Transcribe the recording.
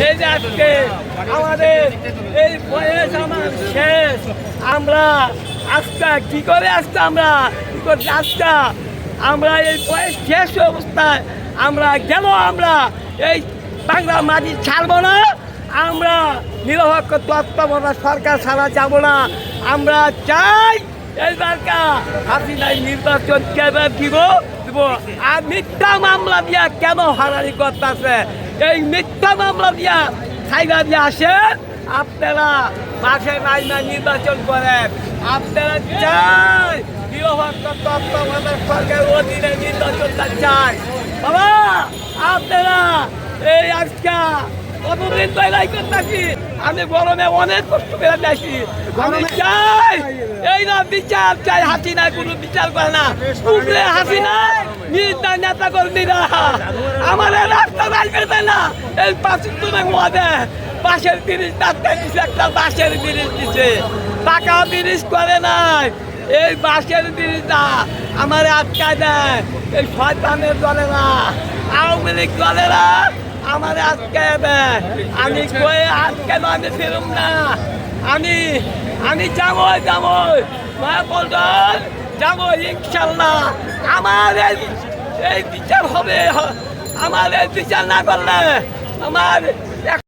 এই যে আজকে আমাদের এই বয়স আমার শেষ, আমরা আজকে কি করে আসতে আমরা কি করছি আজকে আমরা এই বয়স শেষ অবস্থায় আমরা গেল আমরা এই বাংলা মাটি ছাড়বো না, আমরা নিরপেক্ষ তত্ত্বাবধায়ক সরকার ছাড়া যাব না। আমরা চাই এইবারকা হাসিনাই নির্বাচন কেবে দিব। আর মিথ্যা মামলা দিয়া কেন হারানি করতেছে? এই মিথ্যা মামলা দিয়া খাইবা দিয়ে আসেন, আপনারা মাঠে নাই না নির্বাচন করেন। আপনারা চাই নিরপেক্ষ তত্ত্বাবধায়ক সরকার অধীনে নির্বাচনটা চাই। বাবা আপনারা এই আজকে কতদিন তৈরি করতেছি, আমি গরমে অনেক কষ্ট করে আসি। আমি চাই এই না বিচার চাই, হাসিনা কোনো বিচার করে না, উঠলে হাসিনা নির্দা নেতা কর্মীরা আমার রাস্তা রাখবে না। এই পাঁচিল তুমি মদে বাসের ব্রিজ রাস্তায় দিচ্ছে, একটা বাসের ব্রিজ দিচ্ছে, টাকা ব্রিজ করে নাই। এই বাসের ব্রিজটা আমার আটকায় দেয় এই শয়তানের দলেরা, আওয়ামী লীগ দলেরা আমার আজকে আমি কয়ে আজকে আমি ফেরুম না। আমি যাবো মায়াপল্টন যাবো ইনশাল্লাহ। আমার এই বিচার হবে, আমার এই বিচার না করলে আমার